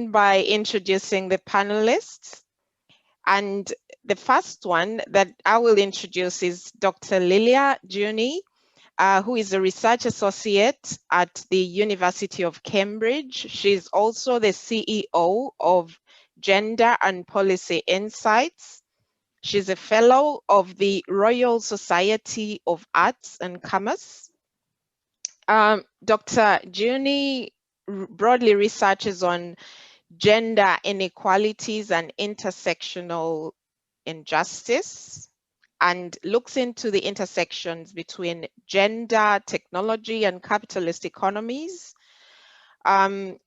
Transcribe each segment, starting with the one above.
by introducing the panelists. And the first one that I will introduce is Dr. Lilia Juni, who is a research associate at the University of Cambridge. She's also the CEO of Gender and Policy Insights. She's a fellow of the Royal Society of Arts and Commerce. Dr. Juni broadly researches on gender inequalities and intersectional injustice, and looks into the intersections between gender, technology, and capitalist economies.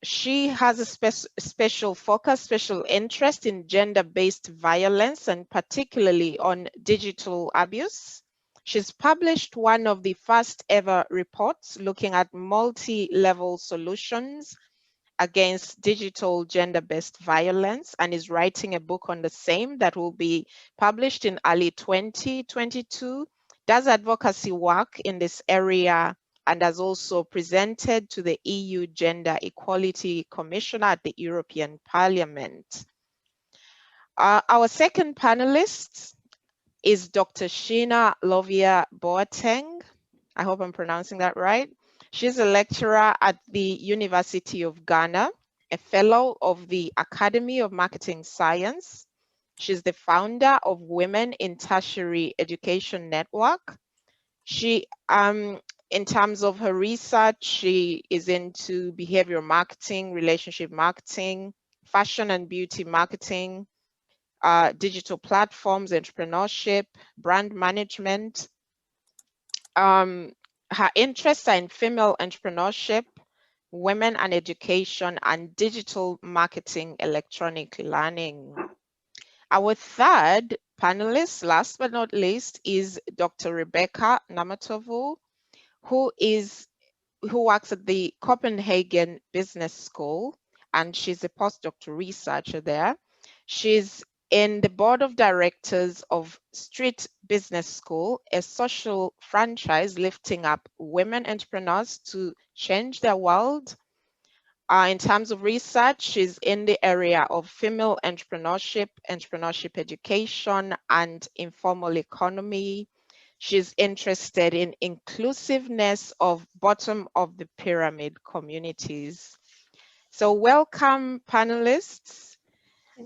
She has a special focus, special interest in gender-based violence, and particularly on digital abuse. She's published one of the first ever reports looking at multi-level solutions against digital gender-based violence, and is writing a book on the same that will be published in early 2022, does advocacy work in this area, and has also presented to the EU Gender Equality Commissioner at the European Parliament. Our second panelist is Dr. Sheena Lovia Boateng. I hope I'm pronouncing that right. She's a lecturer at the University of Ghana, a fellow of the Academy of Marketing Science. She's the founder of Women in Tertiary Education Network. She, in terms of her research, she is into behavioral marketing, relationship marketing, fashion and beauty marketing, digital platforms, entrepreneurship, brand management. Her interests are in female entrepreneurship, women and education, and digital marketing, electronic learning. Our third panelist, last but not least, is Dr. Rebecca Namatovu, who works at the Copenhagen Business School, and she's a postdoctoral researcher there. She's in the board of directors of Street Business School, a social franchise lifting up women entrepreneurs to change their world. In terms of research, she's in the area of female entrepreneurship, entrepreneurship education, and informal economy. She's interested in inclusiveness of bottom of the pyramid communities. So welcome, panelists.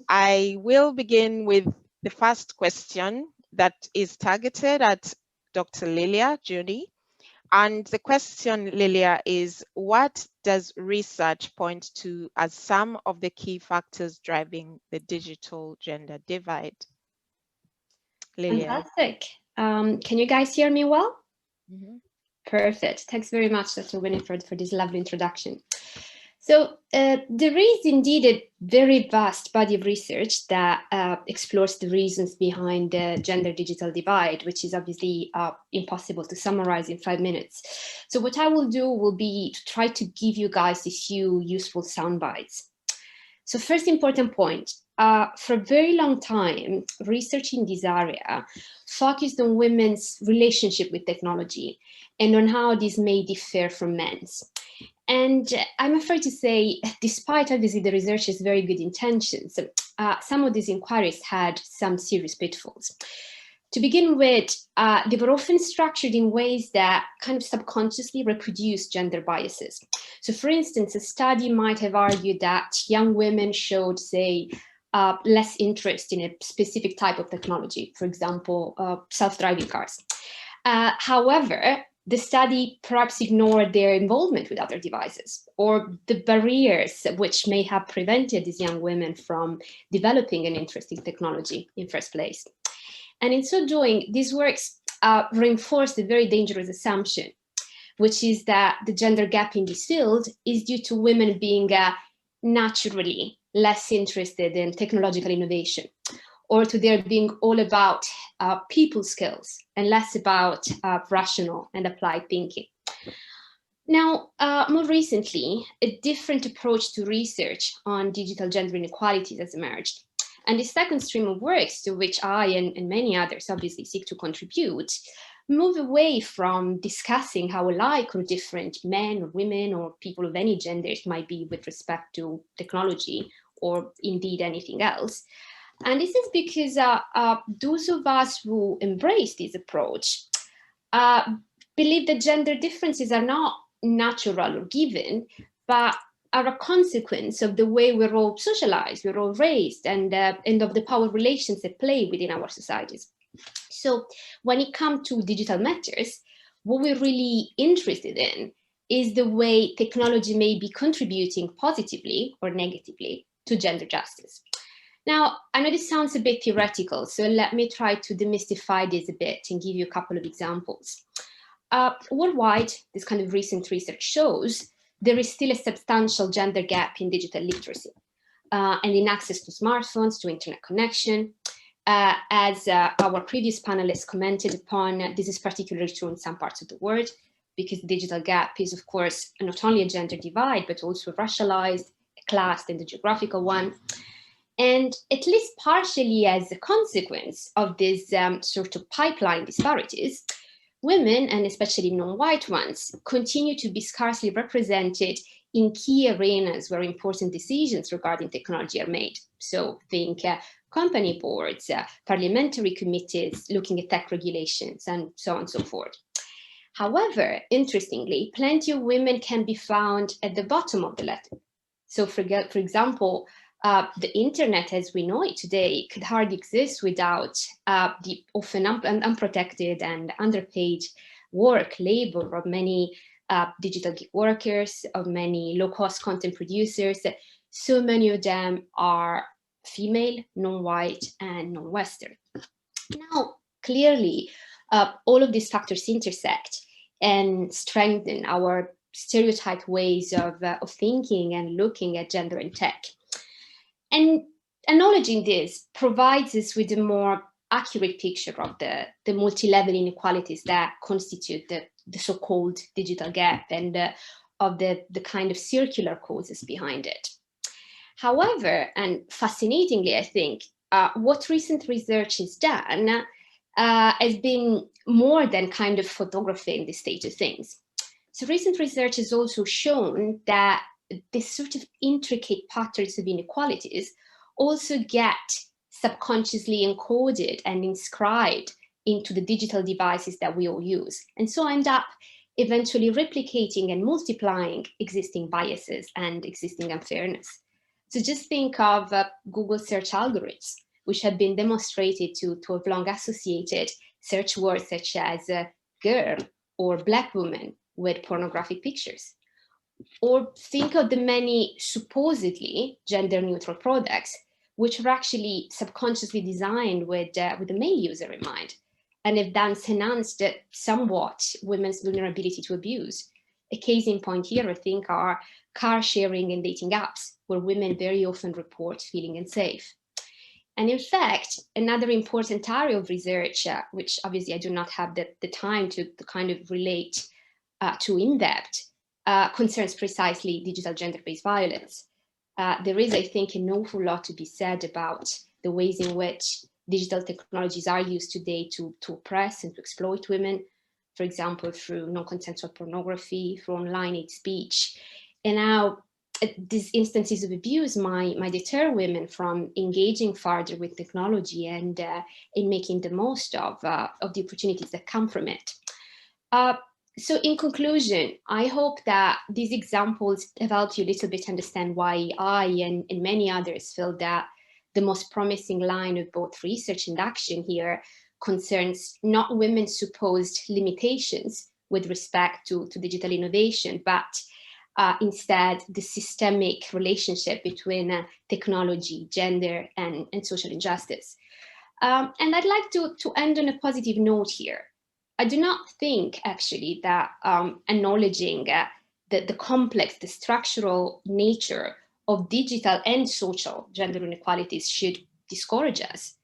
I will begin with the first question that is targeted at Dr. Lilia Juni. And the question, Lilia, is what does research point to as some of the key factors driving the digital gender divide? Lilia. Fantastic. Can you guys hear me well? Mm-hmm. Perfect. Thanks very much, Dr. Winifred, for this lovely introduction. So there is indeed a very vast body of research that explores the reasons behind the gender digital divide, which is obviously impossible to summarize in 5 minutes. So what I will do will be to try to give you guys a few useful sound bites. So first important point, for a very long time, research in this area focused on women's relationship with technology and on how this may differ from men's. And I'm afraid to say, despite obviously the researchers' very good intentions, some of these inquiries had some serious pitfalls. To begin with, they were often structured in ways that kind of subconsciously reproduce gender biases. So for instance, a study might have argued that young women showed, say, less interest in a specific type of technology, for example, self-driving cars. However, the study perhaps ignored their involvement with other devices or the barriers which may have prevented these young women from developing an interest in technology in first place. And in so doing, these works reinforce a very dangerous assumption, which is that the gender gap in this field is due to women being naturally less interested in technological innovation, or to their being all about people skills and less about rational and applied thinking. Now, more recently, a different approach to research on digital gender inequalities has emerged. And the second stream of works to which I and many others obviously seek to contribute move away from discussing how alike or different men or women or people of any genders might be with respect to technology or indeed anything else. And this is because those of us who embrace this approach believe that gender differences are not natural or given, but are a consequence of the way we're all socialized, we're all raised, and of the power relations at play within our societies. So when it comes to digital matters, what we're really interested in is the way technology may be contributing positively or negatively to gender justice. Now, I know this sounds a bit theoretical, so let me try to demystify this a bit and give you a couple of examples. Worldwide, this kind of recent research shows there is still a substantial gender gap in digital literacy and in access to smartphones, to internet connection. As our previous panelists commented upon, this is particularly true in some parts of the world, because the digital gap is, of course, not only a gender divide, but also a racialized, a class, and a geographical one. And at least partially as a consequence of these sort of pipeline disparities, women, and especially non-white ones, continue to be scarcely represented in key arenas where important decisions regarding technology are made. So think company boards, parliamentary committees looking at tech regulations, and so on and so forth. However, interestingly, plenty of women can be found at the bottom of the ladder. So for example, the internet as we know it today could hardly exist without the often unprotected and underpaid work, labor of many digital gig workers, of many low-cost content producers. So many of them are female, non-white, and non-Western. Now, clearly, all of these factors intersect and strengthen our stereotyped ways of thinking and looking at gender and tech. And acknowledging this provides us with a more accurate picture of the multi-level inequalities that constitute the so-called digital gap and of the kind of circular causes behind it. However, and fascinatingly, I think, what recent research has done has been more than kind of photographing the state of things. So recent research has also shown that this sort of intricate patterns of inequalities also get subconsciously encoded and inscribed into the digital devices that we all use, and so end up eventually replicating and multiplying existing biases and existing unfairness. So just think of Google search algorithms, which have been demonstrated to have long associated search words such as girl or black woman with pornographic pictures. Or think of the many supposedly gender-neutral products, which are actually subconsciously designed with the male user in mind, and have thus enhanced somewhat women's vulnerability to abuse. A case in point here, I think, are car sharing and dating apps, where women very often report feeling unsafe. And in fact, another important area of research, which obviously I do not have the time to kind of relate to in depth, concerns precisely digital gender-based violence. There is, I think, an awful lot to be said about the ways in which digital technologies are used today to oppress and to exploit women, for example, through non-consensual pornography, through online hate speech. And now these instances of abuse might deter women from engaging further with technology and in making the most of the opportunities that come from it. So in conclusion, I hope that these examples have helped you a little bit understand why I and many others feel that the most promising line of both research and action here concerns not women's supposed limitations with respect to digital innovation, but instead the systemic relationship between technology, gender, and social injustice. And I'd like to end on a positive note here. I do not think, actually, that acknowledging the complex, the structural nature of digital and social gender inequalities should discourage us.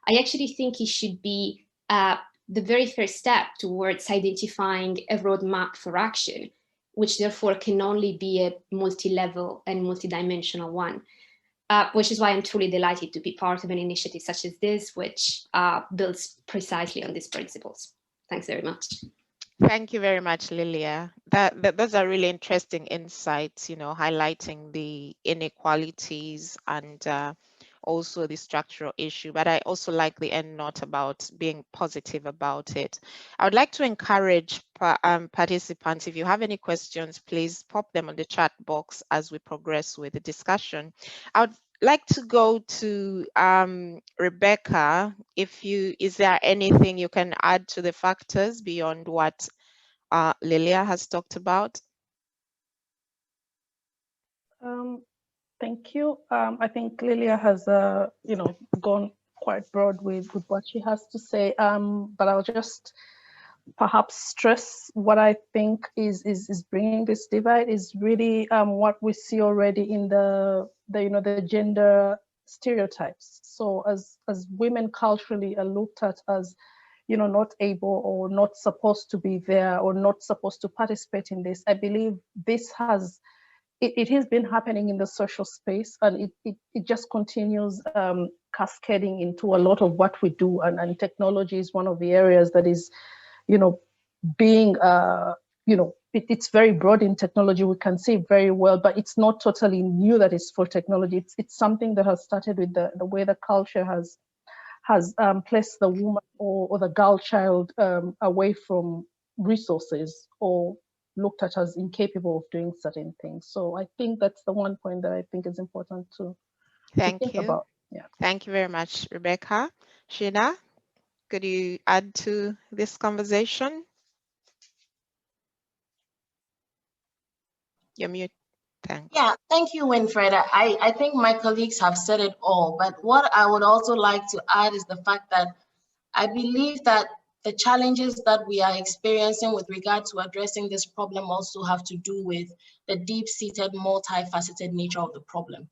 I actually think it should be the very first step towards identifying a roadmap for action, which therefore can only be a multi-level and multidimensional one. Which is why I'm truly delighted to be part of an initiative such as this, which builds precisely on these principles. Thanks very much. Thank you very much, Lilia. Those are really interesting insights, highlighting the inequalities and also the structural issue. But I also like the end note about being positive about it. I would like to encourage participants, if you have any questions, please pop them on the chat box as we progress with the discussion. I would like to go to Rebecca. Is there anything you can add to the factors beyond what Lilia has talked about? Thank you. I think Lilia has, gone quite broad with what she has to say. But I'll just perhaps stress what I think is bringing this divide is really what we see already in the gender stereotypes. So as women culturally are looked at as not able or not supposed to be there or not supposed to participate in this, I believe this has it has been happening in the social space, and it just continues cascading into a lot of what we do, and technology is one of the areas that is being it's very broad in technology. We can see very well, but it's not totally new that it's for technology. It's something that has started with the way the culture has placed the woman or the girl child away from resources or looked at as incapable of doing certain things. So I think that's the one point that I think is important to think about. Yeah. Thank you very much, Rebecca. Sheena, could you add to this conversation? You're mute. Thanks. Yeah, thank you, Winfred. I think my colleagues have said it all, but what I would also like to add is the fact that I believe that the challenges that we are experiencing with regard to addressing this problem also have to do with the deep-seated, multifaceted nature of the problem.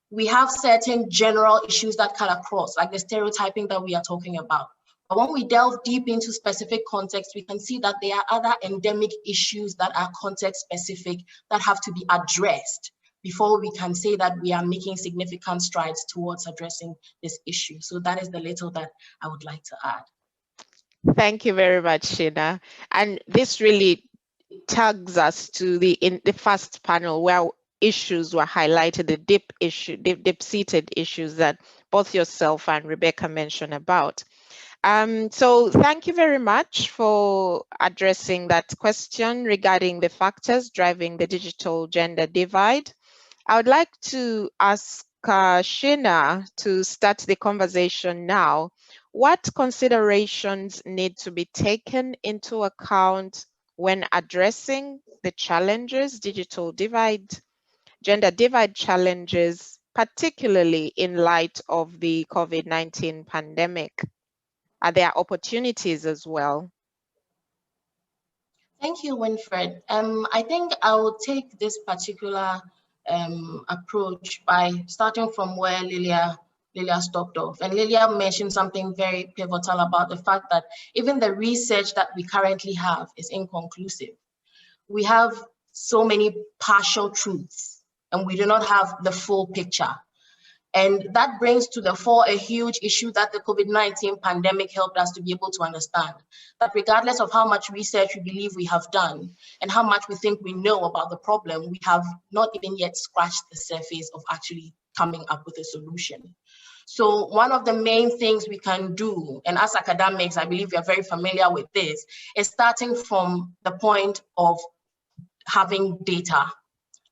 We have certain general issues that cut across, like the stereotyping that we are talking about. But when we delve deep into specific context, we can see that there are other endemic issues that are context-specific that have to be addressed before we can say that we are making significant strides towards addressing this issue. So that is the little that I would like to add. Thank you very much, Sheena. And this really tags us to in the first panel where issues were highlighted, the deep-seated issues that both yourself and Rebecca mentioned about. So thank you very much for addressing that question regarding the factors driving the digital gender divide. I would like to ask Sheena to start the conversation now. What considerations need to be taken into account when addressing the challenges, gender divide challenges, particularly in light of the COVID-19 pandemic? Are there opportunities as well? Thank you, Winfred. I think I will take this particular approach by starting from where Lilia stopped off. And Lilia mentioned something very pivotal about the fact that even the research that we currently have is inconclusive. We have so many partial truths, and we do not have the full picture. And that brings to the fore a huge issue that the COVID-19 pandemic helped us to be able to understand, that regardless of how much research we believe we have done and how much we think we know about the problem, we have not even yet scratched the surface of actually coming up with a solution. So one of the main things we can do, and as academics, I believe we are very familiar with this, is starting from the point of having data,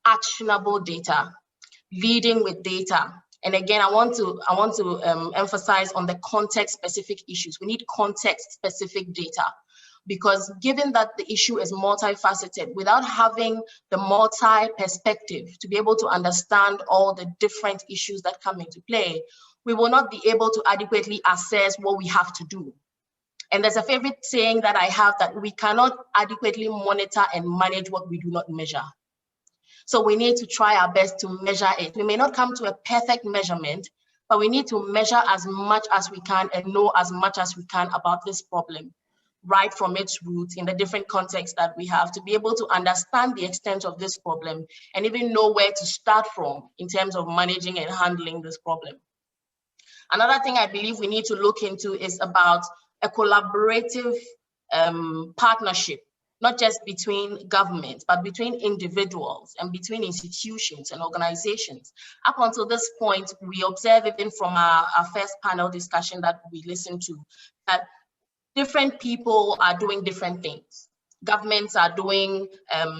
actionable data, leading with data. And again, I want to emphasize on the context-specific issues. We need context-specific data, because given that the issue is multifaceted, without having the multi-perspective to be able to understand all the different issues that come into play, we will not be able to adequately assess what we have to do. And there's a favorite saying that I have, that we cannot adequately monitor and manage what we do not measure. So we need to try our best to measure it. We may not come to a perfect measurement, but we need to measure as much as we can and know as much as we can about this problem, right from its roots in the different contexts that we have, to be able to understand the extent of this problem and even know where to start from in terms of managing and handling this problem. Another thing I believe we need to look into is about a collaborative partnership, not just between governments, but between individuals and between institutions and organizations. Up until this point, we observe even from our first panel discussion that we listened to, that different people are doing different things. Governments are doing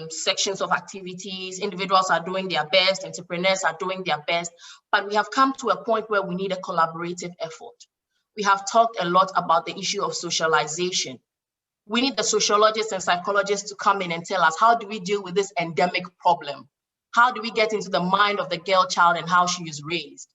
sections of activities, individuals are doing their best, entrepreneurs are doing their best, but we have come to a point where we need a collaborative effort. We have talked a lot about the issue of socialization. We need the sociologists and psychologists to come in and tell us, how do we deal with this endemic problem? How do we get into the mind of the girl child and how she is raised?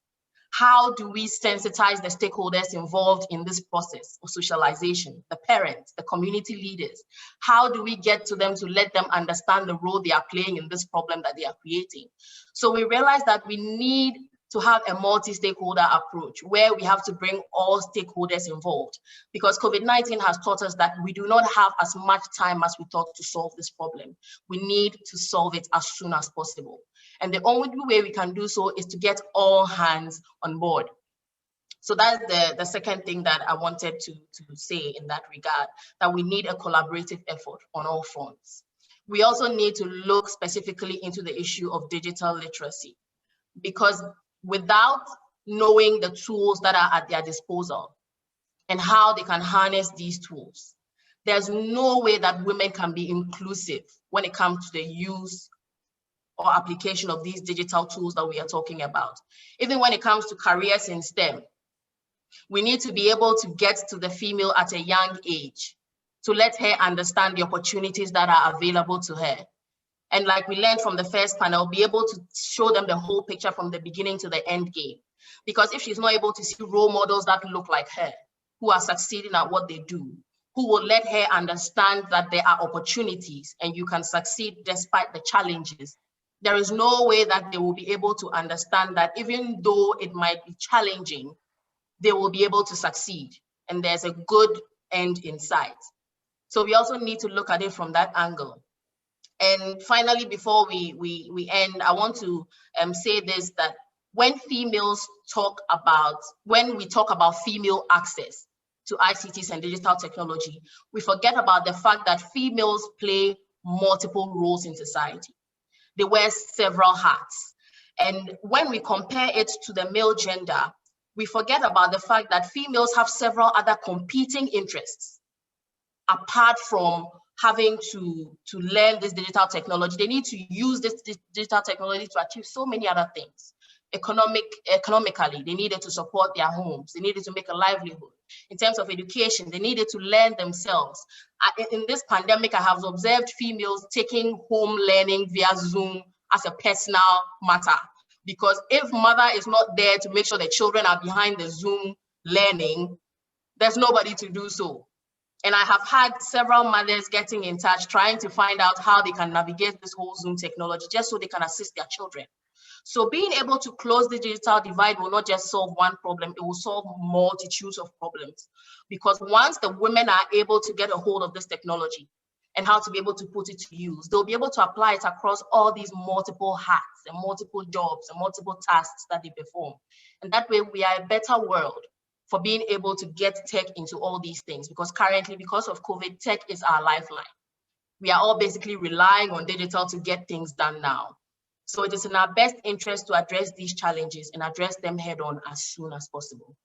How do we sensitize the stakeholders involved in this process of socialization, the parents, the community leaders? How do we get to them to let them understand the role they are playing in this problem that they are creating? So we realize that we need to have a multi-stakeholder approach where we have to bring all stakeholders involved, because COVID-19 has taught us that we do not have as much time as we thought to solve this problem. We need to solve it as soon as possible. And the only way we can do so is to get all hands on board. So that's the second thing that I wanted to say in that regard, that we need a collaborative effort on all fronts. We also need to look specifically into the issue of digital literacy, because without knowing the tools that are at their disposal and how they can harness these tools, there's no way that women can be inclusive when it comes to the use or application of these digital tools that we are talking about. Even when it comes to careers in STEM, we need to be able to get to the female at a young age to let her understand the opportunities that are available to her. And like we learned from the first panel, be able to show them the whole picture from the beginning to the end game. Because if she's not able to see role models that look like her, who are succeeding at what they do, who will let her understand that there are opportunities and you can succeed despite the challenges, there is no way that they will be able to understand that even though it might be challenging, they will be able to succeed. And there's a good end in sight. So we also need to look at it from that angle. And finally, before we end, I want to say this, that when we talk about female access to ICTs and digital technology, we forget about the fact that females play multiple roles in society. They wear several hats. And when we compare it to the male gender, we forget about the fact that females have several other competing interests. Apart from having to learn this digital technology, they need to use this digital technology to achieve so many other things. Economically, they needed to support their homes. They needed to make a livelihood. In terms of education, they needed to learn themselves. In this pandemic, I have observed females taking home learning via Zoom as a personal matter. Because if mother is not there to make sure the children are behind the Zoom learning, there's nobody to do so. And I have had several mothers getting in touch, trying to find out how they can navigate this whole Zoom technology just so they can assist their children. So being able to close the digital divide will not just solve one problem, it will solve multitudes of problems. Because once the women are able to get a hold of this technology and how to be able to put it to use, they'll be able to apply it across all these multiple hats and multiple jobs and multiple tasks that they perform. And that way we are a better world for being able to get tech into all these things, because currently, because of COVID, tech is our lifeline. We are all basically relying on digital to get things done now. So it is in our best interest to address these challenges and address them head on as soon as possible.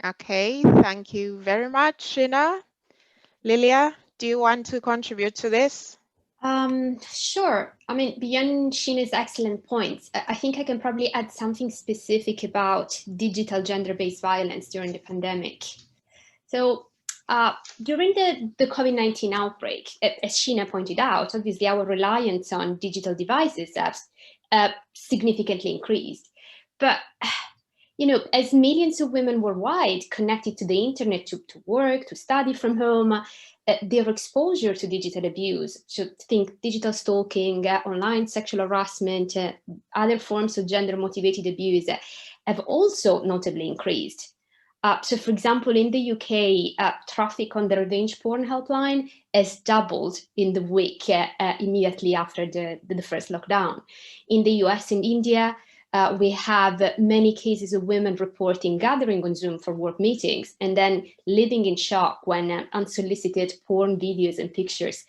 Okay, thank you very much, Sheena. Lilia, do you want to contribute to this? Sure. I mean, beyond Sheena's excellent points, I think I can probably add something specific about digital gender-based violence during the pandemic. So during the COVID-19 outbreak, as Sheena pointed out, obviously our reliance on digital devices has significantly increased. But as millions of women worldwide connected to the internet to work, to study from home, their exposure to digital abuse, so think digital stalking, online sexual harassment, other forms of gender-motivated abuse have also notably increased. So for example, in the UK, traffic on the revenge porn helpline has doubled in the week immediately after the first lockdown. In the US and India, We have many cases of women reporting gathering on Zoom for work meetings and then living in shock when unsolicited porn videos and pictures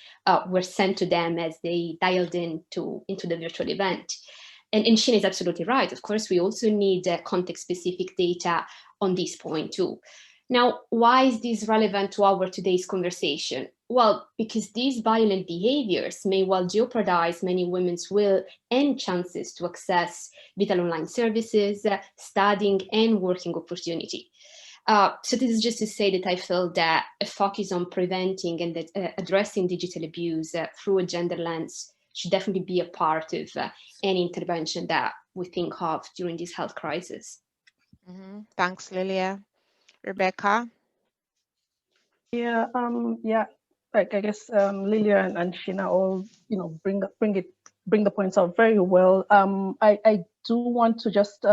were sent to them as they dialed into the virtual event. And Shin is absolutely right. Of course, we also need context-specific data on this point too. Now, why is this relevant to our today's conversation? Well, because these violent behaviors may well jeopardize many women's will and chances to access vital online services, studying and working opportunity. So this is just to say that I feel that a focus on preventing and addressing digital abuse through a gender lens should definitely be a part of any intervention that we think of during this health crisis. Thanks, Lilia. Rebecca? Yeah, like I guess Lilia and Sheena all, bring the points out very well. I do want to just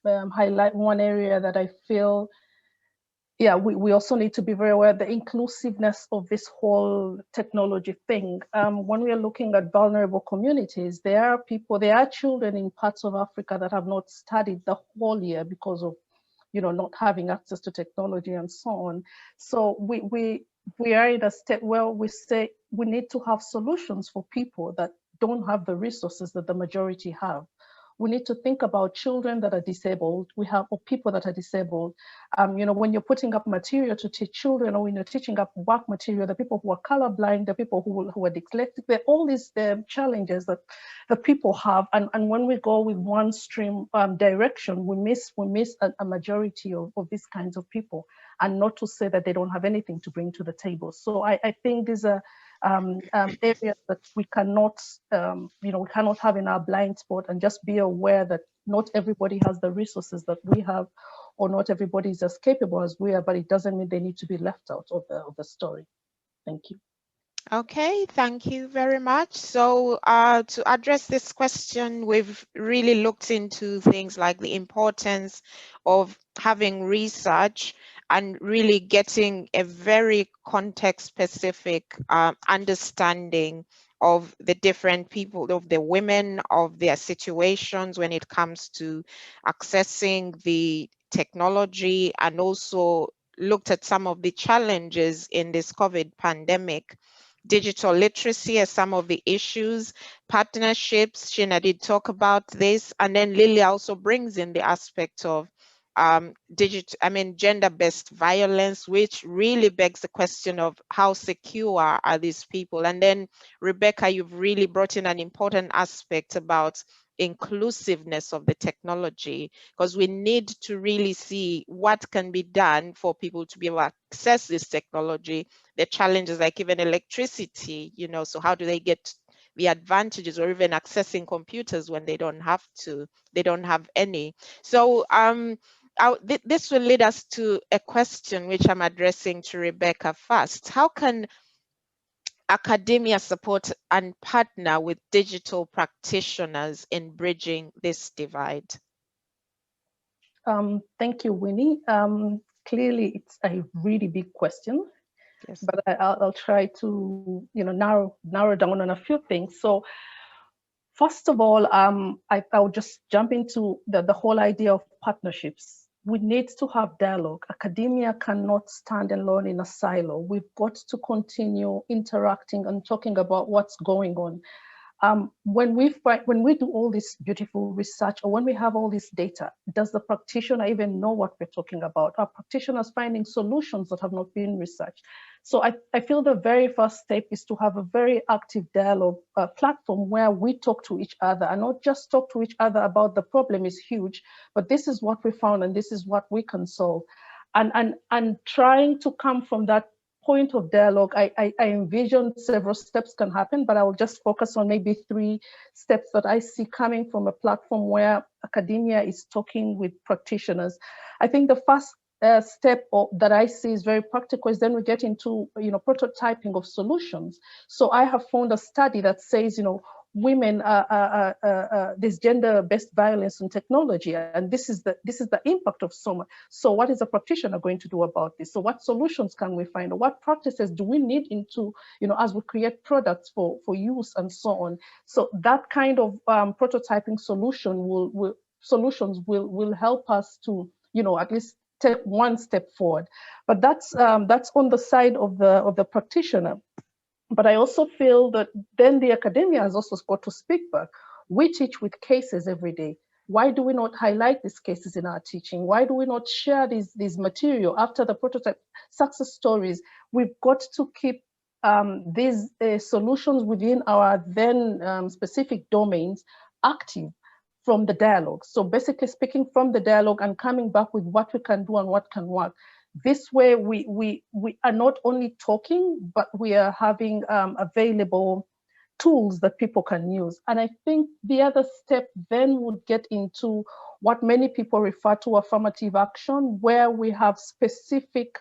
highlight one area that I feel, we also need to be very aware of the inclusiveness of this whole technology thing. When we are looking at vulnerable communities, there are children in parts of Africa that have not studied the whole year because of not having access to technology and so on. So we are in a state where we say we need to have solutions for people that don't have the resources that the majority have. We need to think about children that are disabled. Or people that are disabled. When you're putting up material to teach children, or when you're teaching up work material, the people who are colorblind, the people who are dyslexic, there are all these challenges that the people have. And when we go with one stream direction, we miss a majority of these kinds of people. And not to say that they don't have anything to bring to the table. So I think these are areas that we cannot, we cannot have in our blind spot, and just be aware that not everybody has the resources that we have, or not everybody is as capable as we are, but it doesn't mean they need to be left out of the story. Thank you. Okay, thank you very much. So to address this question, we've really looked into things like the importance of having research and really getting a very context-specific understanding of the different people, of the women, of their situations when it comes to accessing the technology, and also looked at some of the challenges in this COVID pandemic. Digital literacy as some of the issues, partnerships, Sheena did talk about this, and then Lilia also brings in the aspect of gender-based violence, which really begs the question of how secure are these people. And then Rebecca, you've really brought in an important aspect about inclusiveness of the technology, because we need to really see what can be done for people to be able to access this technology. The challenges like even electricity, so how do they get the advantages, or even accessing computers when they don't have any. So this will lead us to a question which I'm addressing to Rebecca first. How can academia support and partner with digital practitioners in bridging this divide? Thank you, Winnie. Clearly, it's a really big question. Yes. But I'll try to narrow down on a few things. So first of all, I'll just jump into the whole idea of partnerships. We need to have dialogue. Academia cannot stand alone in a silo. We've got to continue interacting and talking about what's going on. When we do all this beautiful research, or when we have all this data, does the practitioner even know what we're talking about? Are practitioners finding solutions that have not been researched? So I feel the very first step is to have a very active dialogue platform where we talk to each other, and not just talk to each other about the problem is huge, but this is what we found and this is what we can solve. And trying to come from that point of dialogue, I envision several steps can happen, but I will just focus on maybe 3 steps that I see coming from a platform where academia is talking with practitioners. I think the first step that I see is very practical is then we get into prototyping of solutions. So I have found a study that says women there's gender-based violence in technology, and this is the impact of so much. So what is a practitioner going to do about this? So what solutions can we find, or what practices do we need into as we create products for use and so on? So that kind of prototyping solution will solutions will help us to, at least take one step forward. But that's on the side of the practitioner. But I also feel that then the academia has also got to speak back. We teach with cases every day. Why do we not highlight these cases in our teaching? Why do we not share these material after the prototype success stories? We've got to keep these solutions within our then specific domains active from the dialogue. So basically speaking from the dialogue and coming back with what we can do and what can work. This way we are not only talking, but we are having available tools that people can use. And I think the other step then would get into what many people refer to affirmative action, where we have specific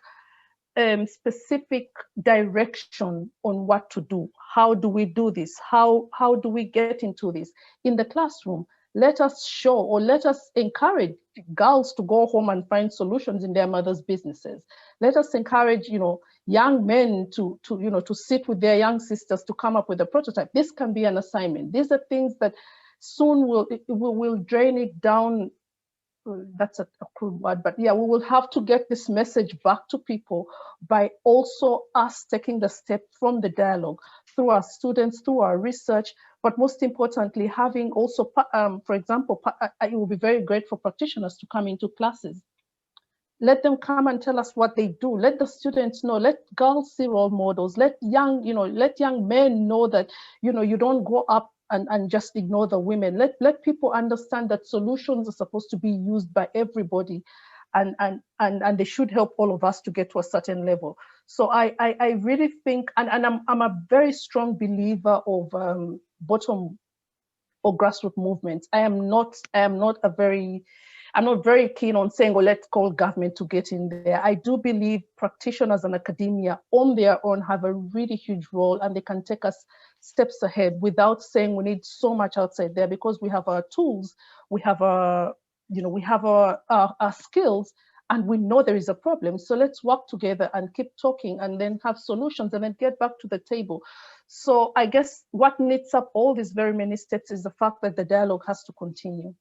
direction on what to do. How do we do this? How do we get into this? In the classroom, let us show or let us encourage girls to go home and find solutions in their mothers' businesses. Let us encourage, young men to sit with their young sisters to come up with a prototype. This can be an assignment. These are things that soon will drain it down. That's a crude word, but yeah, we will have to get this message back to people by also us taking the step from the dialogue through our students, through our research, but most importantly, having also, for example, it will be very great for practitioners to come into classes. Let them come and tell us what they do. Let the students know. Let girls see role models. Let young men know that, you don't go up and just ignore the women. Let people understand that solutions are supposed to be used by everybody, and they should help all of us to get to a certain level. So I really think, and I'm a very strong believer of bottom or grassroots movements. I'm not very keen on saying, well, let's call government to get in there. I do believe practitioners and academia on their own have a really huge role, and they can take us steps ahead without saying we need so much outside there, because we have our tools, we have our skills, and we know there is a problem. So let's work together and keep talking, and then have solutions, and then get back to the table. So I guess what knits up all these very many steps is the fact that the dialogue has to continue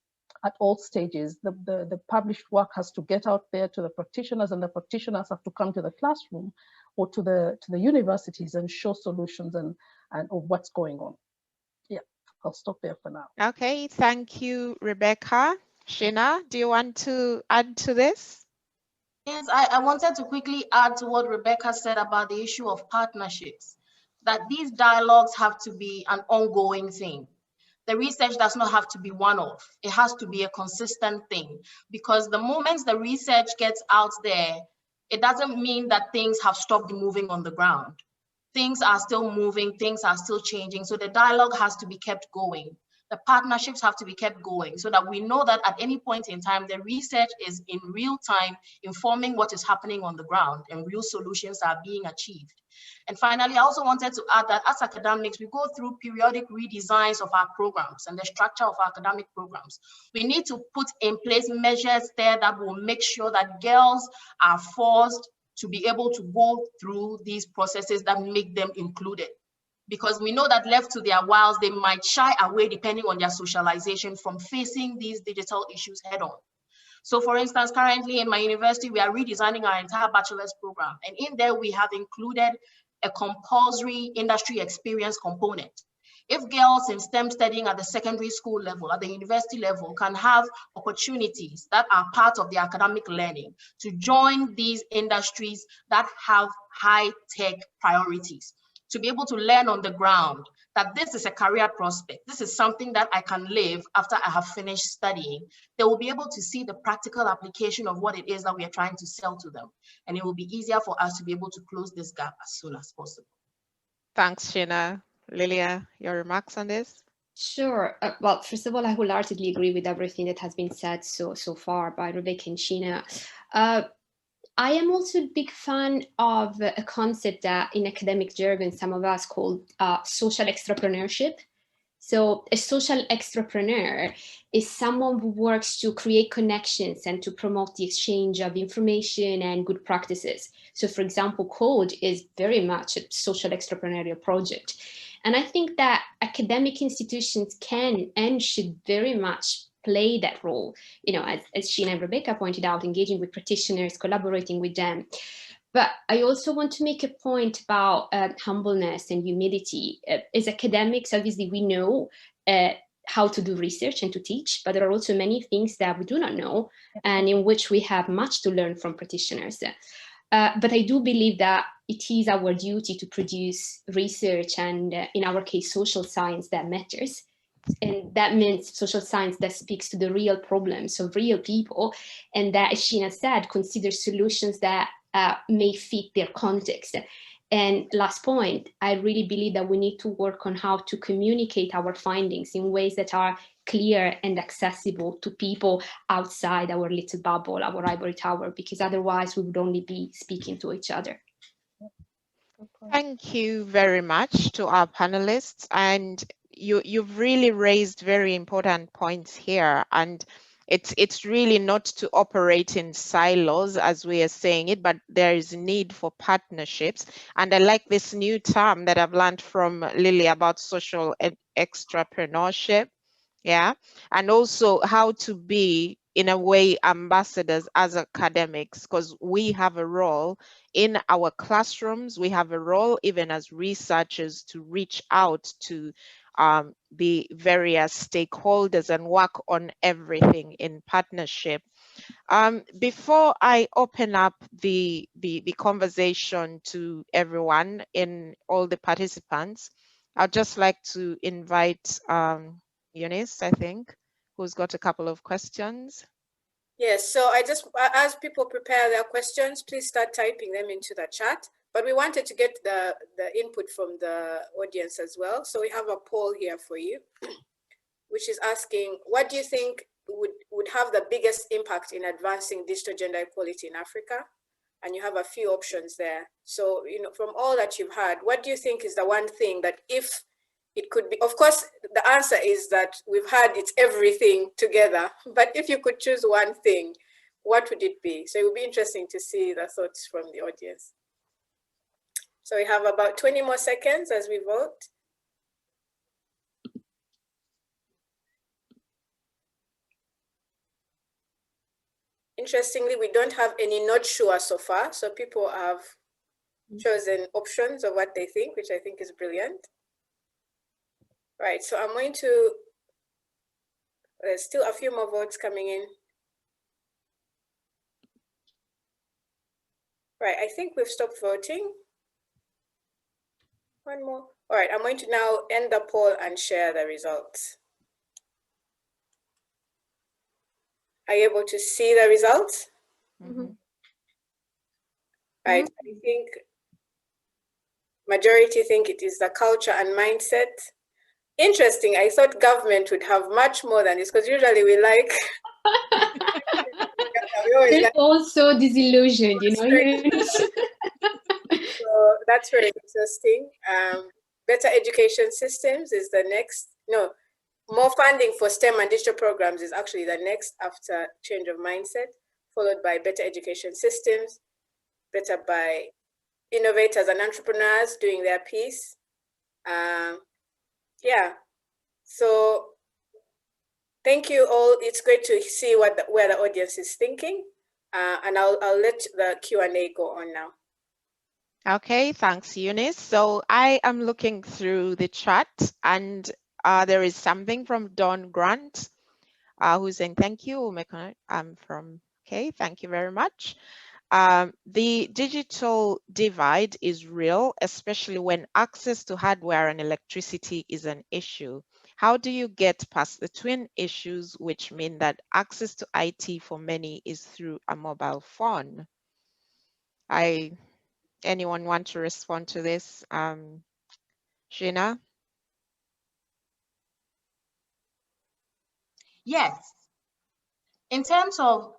at all stages. The published work has to get out there to the practitioners, and the practitioners have to come to the classroom or to the universities and show solutions and of what's going on. Yeah, I'll stop there for now. Okay, thank you, Rebecca. Sheena, do you want to add to this? Yes, I wanted to quickly add to what Rebecca said about the issue of partnerships, that these dialogues have to be an ongoing thing. The research does not have to be one-off. It has to be a consistent thing, because the moment the research gets out there, it doesn't mean that things have stopped moving on the ground. Things are still moving, things are still changing. So the dialogue has to be kept going. The partnerships have to be kept going, so that we know that at any point in time, the research is in real time informing what is happening on the ground, and real solutions are being achieved. And finally, I also wanted to add that as academics, we go through periodic redesigns of our programs and the structure of our academic programs. We need to put in place measures there that will make sure that girls are forced to be able to go through these processes that make them included. Because we know that left to their wiles, they might shy away, depending on their socialization, from facing these digital issues head on. So for instance, currently in my university, we are redesigning our entire bachelor's program. And in there, we have included a compulsory industry experience component. If girls in STEM studying at the secondary school level, at the university level, can have opportunities that are part of their academic learning to join these industries that have high-tech priorities, to be able to learn on the ground that this is a career prospect, this is something that I can live after I have finished studying, they will be able to see the practical application of what it is that we are trying to sell to them. And it will be easier for us to be able to close this gap as soon as possible. Thanks, Sheena. Lilia, your remarks on this? Sure. Well, first of all, I wholeheartedly agree with everything that has been said so far by Rebecca and Sheena. I am also a big fan of a concept that in academic jargon, some of us call social extrapreneurship. So a social extrapreneur is someone who works to create connections and to promote the exchange of information and good practices. So for example, Code is very much a social extrapreneurial project. And I think that academic institutions can and should very much play that role, you know, as Sheena and Rebecca pointed out, engaging with practitioners, collaborating with them. But I also want to make a point about humbleness and humility. As academics, obviously, we know how to do research and to teach, but there are also many things that we do not know and in which we have much to learn from practitioners. But I do believe that it is our duty to produce research and, in our case, social science that matters. And that means social science that speaks to the real problems of real people, and that, as Sheena said, considers solutions that may fit their context. And last point, I really believe that we need to work on how to communicate our findings in ways that are clear and accessible to people outside our little bubble, our ivory tower, because otherwise we would only be speaking to each other. Thank you very much to our panelists, and you've really raised very important points here, and it's really not to operate in silos as we are saying it, but there is need for partnerships. And I like this new term that I've learned from Lily about social extrapreneurship, yeah, and also how to be, in a way, ambassadors as academics, because we have a role in our classrooms, we have a role even as researchers to reach out to the various stakeholders and work on everything in partnership. Before I open up the conversation to everyone, in all the participants, I'd just like to invite Eunice, I think, who's got a couple of questions. Yes, so as people prepare their questions, please start typing them into the chat. But we wanted to get the input from the audience as well. So we have a poll here for you, which is asking, what do you think would have the biggest impact in advancing digital gender equality in Africa? And you have a few options there. So, you know, from all that you've heard, what do you think is the one thing that, if it could be, of course, the answer is that we've had it's everything together, but if you could choose one thing, what would it be? So it would be interesting to see the thoughts from the audience. So we have about 20 more seconds as we vote. Interestingly, we don't have any not sure so far. So people have chosen options of what they think, which I think is brilliant. Right, so I'm going to, there's still a few more votes coming in. Right, I think we've stopped voting. One more. All right, I'm going to now end the poll and share the results. Are you able to see the results? Mm-hmm. Right, I think majority think it is the culture and mindset. Interesting, I thought government would have much more than this, because usually we like They're also disillusioned, you know. So that's very interesting. Better education systems is the next. No, more funding for STEM and digital programs is actually the next after change of mindset, followed by better education systems, better by innovators and entrepreneurs doing their piece. Yeah, so thank you all. It's great to see where the audience is thinking, and I'll let the Q&A go on now. Okay, thanks, Eunice. So I am looking through the chat, and there is something from Don Grant, who's saying thank you. I'm from, okay, thank you very much. The digital divide is real, especially when access to hardware and electricity is an issue. How do you get past the twin issues, which mean that access to IT for many is through a mobile phone? Anyone want to respond to this? Sheena? Yes. In terms of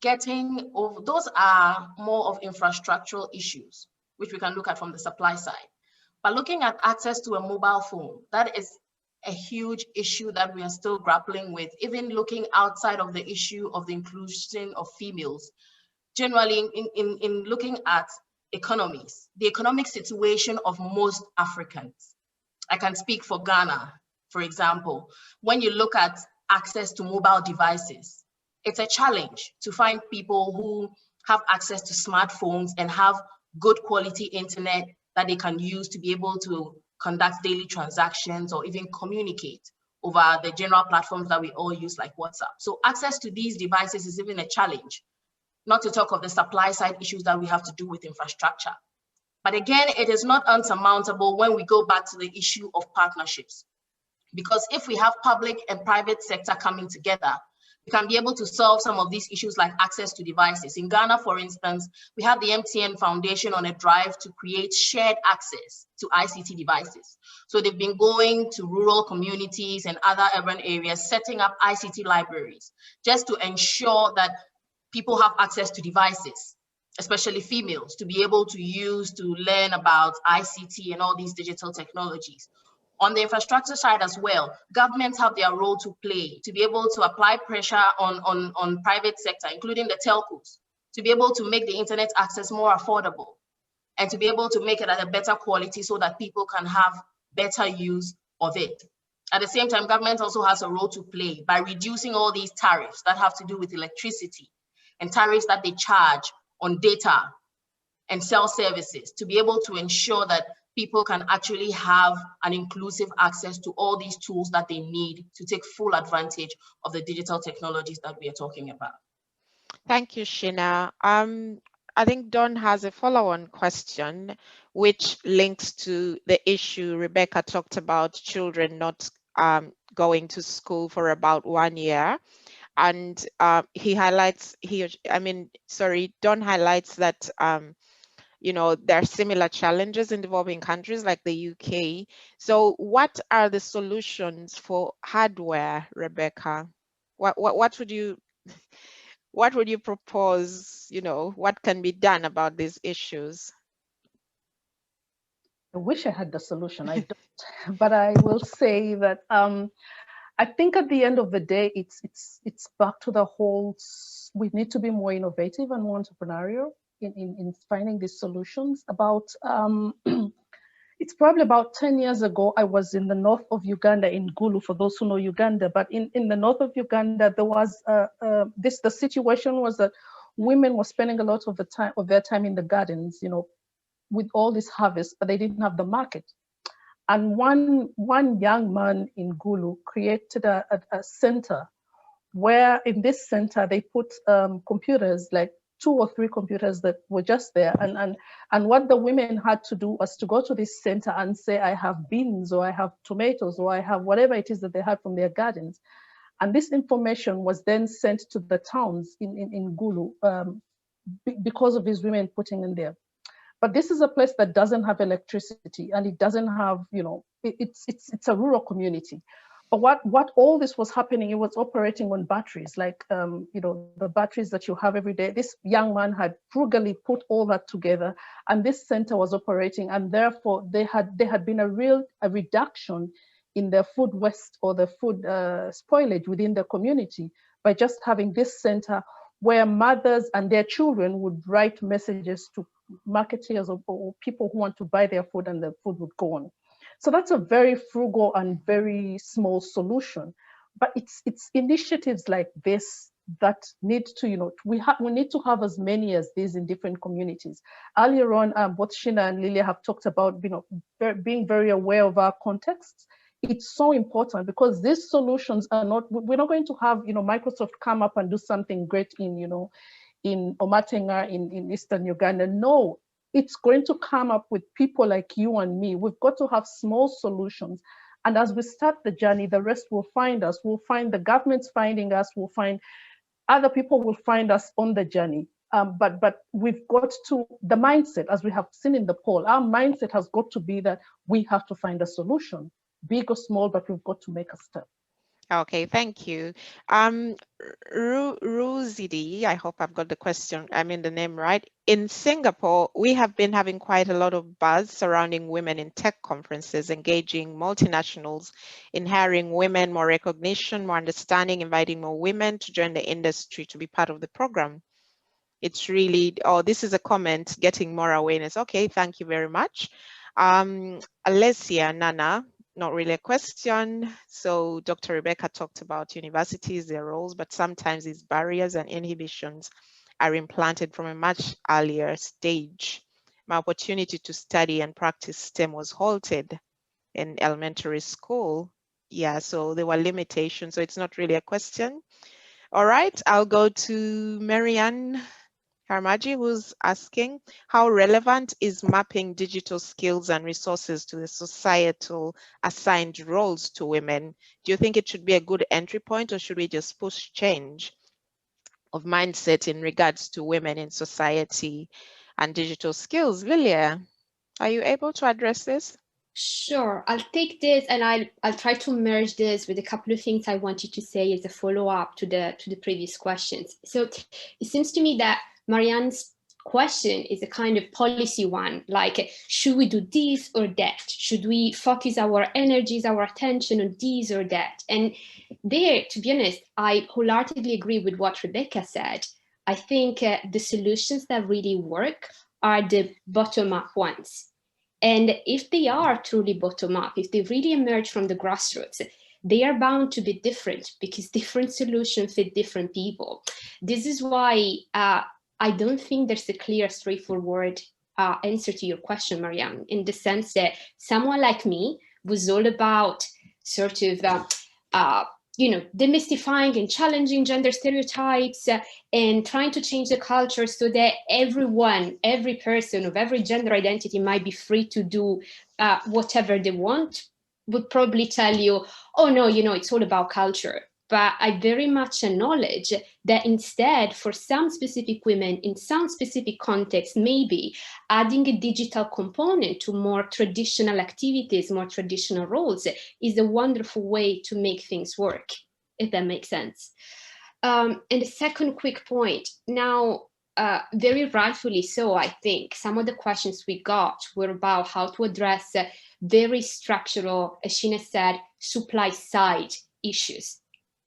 getting over, those are more of infrastructural issues, which we can look at from the supply side. But looking at access to a mobile phone, that is a huge issue that we are still grappling with, even looking outside of the issue of the inclusion of females. Generally, in looking at economies, the economic situation of most Africans. I can speak for Ghana, for example. When you look at access to mobile devices. It's a challenge to find people who have access to smartphones and have good quality internet that they can use to be able to conduct daily transactions or even communicate over the general platforms that we all use like WhatsApp. So access to these devices is even a challenge, not to talk of the supply side issues that we have to do with infrastructure. But again, it is not unsurmountable when we go back to the issue of partnerships. Because if we have public and private sector coming together, we can be able to solve some of these issues like access to devices. In Ghana, for instance, we have the MTN Foundation on a drive to create shared access to ICT devices. So they've been going to rural communities and other urban areas, setting up ICT libraries, just to ensure that people have access to devices, especially females, to be able to use to learn about ICT and all these digital technologies. On the infrastructure side as well, governments have their role to play to be able to apply pressure on private sector, including the telcos, to be able to make the internet access more affordable and to be able to make it at a better quality so that people can have better use of it. At the same time, government also has a role to play by reducing all these tariffs that have to do with electricity and tariffs that they charge on data and cell services to be able to ensure that people can actually have an inclusive access to all these tools that they need to take full advantage of the digital technologies that we are talking about. Thank you, Sheena. I think Don has a follow-on question, which links to the issue Rebecca talked about, children not going to school for about 1 year. And he highlights, Don highlights that you know, there are similar challenges in developing countries like the UK. So what are the solutions for hardware, Rebecca? What would you propose, you know, what can be done about these issues? I wish I had the solution. I don't, but I will say that I think at the end of the day, it's back to the whole. We need to be more innovative and more entrepreneurial in finding these solutions. About it's probably about 10 years ago, I was in the north of Uganda, in Gulu, for those who know Uganda. But in the north of Uganda, there was the situation was that women were spending a lot of their time in the gardens, you know, with all this harvest, but they didn't have the market. And one young man in Gulu created a center where in this center they put computers, like 2 or 3 computers that were just there. And what the women had to do was to go to this center and say, I have beans, or I have tomatoes, or I have whatever it is that they had from their gardens. And this information was then sent to the towns in Gulu because of these women putting in there. But this is a place that doesn't have electricity, and it doesn't have, you know, it's a rural community. But what all this was happening, it was operating on batteries, like, you know, the batteries that you have every day. This young man had frugally put all that together, and this center was operating, and therefore there had been a reduction in the food waste or the food spoilage within the community by just having this center where mothers and their children would write messages to marketeers or people who want to buy their food, and the food would go on. So that's a very frugal and very small solution. But it's initiatives like this that need to, you know, we need to have as many as these in different communities. Earlier on, both Sheena and Lilia have talked about, you know, being very aware of our contexts. It's so important because these solutions are not, we're not going to have, you know, Microsoft come up and do something great in, you know, in Omatenga, in Eastern Uganda. No, it's going to come up with people like you and me. We've got to have small solutions. And as we start the journey, the rest will find us. We'll find the government's finding us. We'll find other people will find us on the journey. But we've got to, the mindset, as we have seen in the poll, our mindset has got to be that we have to find a solution, big or small, but we've got to make a step. Okay, thank you. Ruzidi, I hope I've got the name right. In Singapore, we have been having quite a lot of buzz surrounding women in tech conferences, engaging multinationals in hiring women, more recognition, more understanding, inviting more women to join the industry to be part of the program. It's really, oh, this is a comment, getting more awareness. Okay, thank you very much. Alessia, Nana, not really a question. So Dr. Rebecca talked about universities, their roles, but sometimes these barriers and inhibitions are implanted from a much earlier stage. My opportunity to study and practice STEM was halted in elementary school. Yeah, so there were limitations, so it's not really a question. All right, I'll go to Marianne Harmaji, who's asking, how relevant is mapping digital skills and resources to the societal assigned roles to women? Do you think it should be a good entry point, or should we just push change of mindset in regards to women in society and digital skills? Lilia, are you able to address this? Sure, I'll take this and I'll try to merge this with a couple of things I wanted to say as a follow-up to the previous questions. So it seems to me that Marianne's question is a kind of policy one, like, should we do this or that? Should we focus our energies, our attention on this or that? And there, to be honest, I wholeheartedly agree with what Rebecca said. I think the solutions that really work are the bottom-up ones. And if they are truly bottom-up, if they really emerge from the grassroots, they are bound to be different because different solutions fit different people. This is why I don't think there's a clear, straightforward answer to your question, Marianne, in the sense that someone like me was all about sort of demystifying and challenging gender stereotypes and trying to change the culture so that every person of every gender identity might be free to do whatever they want, would probably tell you, oh no, it's all about culture. But I very much acknowledge that instead, for some specific women in some specific context, maybe adding a digital component to more traditional activities, more traditional roles, is a wonderful way to make things work, if that makes sense. And the second quick point, now, very rightfully so, I think, some of the questions we got were about how to address very structural, as Sheena said, supply side issues.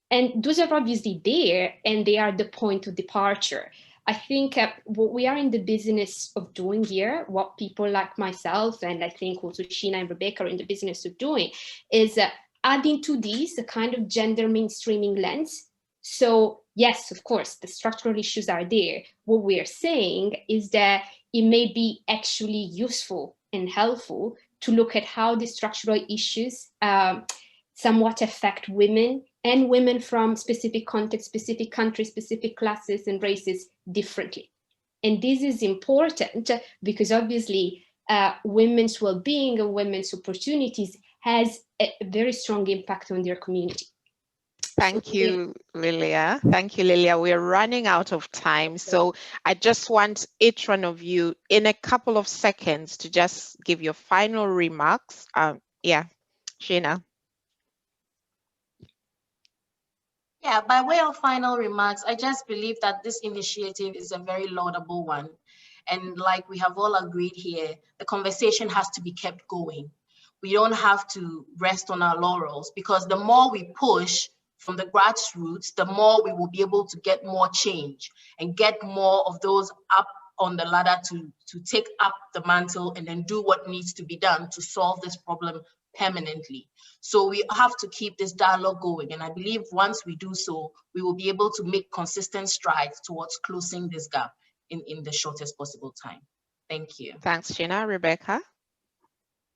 And those are obviously there, and they are the point of departure. I think what we are in the business of doing here, what people like myself, and I think also Sheena and Rebecca are in the business of doing, is adding to these a kind of gender mainstreaming lens. So yes, of course, the structural issues are there. What we are saying is that it may be actually useful and helpful to look at how the structural issues somewhat affect women and women from specific contexts, specific countries, specific classes and races differently. And this is important because obviously women's well-being and women's opportunities has a very strong impact on their community. Thank you, Lilia. Thank you, Lilia. We're running out of time. So I just want each one of you in a couple of seconds to just give your final remarks. Yeah, Sheena. Yeah, by way of final remarks, I just believe that this initiative is a very laudable one. And like we have all agreed here, the conversation has to be kept going. We don't have to rest on our laurels, because the more we push from the grassroots, the more we will be able to get more change and get more of those up on the ladder to take up the mantle and then do what needs to be done to solve this problem permanently. So we have to keep this dialogue going. And I believe once we do so, we will be able to make consistent strides towards closing this gap in the shortest possible time. Thank you. Thanks, Sheena. Rebecca?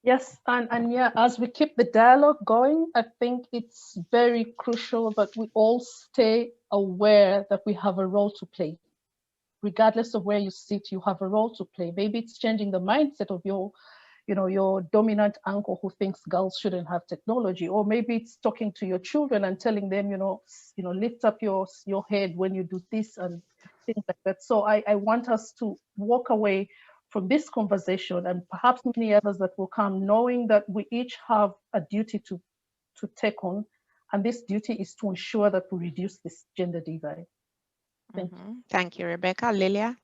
Yes, and yeah, as we keep the dialogue going, I think it's very crucial that we all stay aware that we have a role to play. Regardless of where you sit, you have a role to play. Maybe it's changing the mindset of your dominant uncle who thinks girls shouldn't have technology, or maybe it's talking to your children and telling them, lift up your head when you do this and things like that. So I want us to walk away from this conversation, and perhaps many others that will come, knowing that we each have a duty to take on, and this duty is to ensure that we reduce this gender divide. Thank you, Rebecca. Lilia?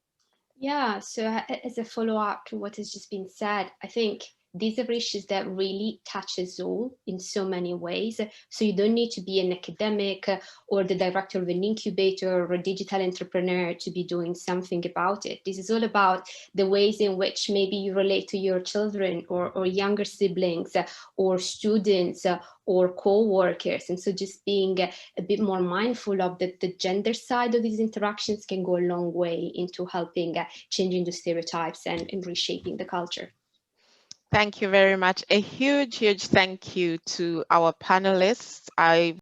Yeah, so as a follow-up to what has just been said, I think these are issues that really touch us all in so many ways. So you don't need to be an academic or the director of an incubator or a digital entrepreneur to be doing something about it. This is all about the ways in which maybe you relate to your children or younger siblings or students or co-workers. And so just being a bit more mindful of the gender side of these interactions can go a long way into helping changing the stereotypes and reshaping the culture. Thank you very much. A huge thank you to our panelists. I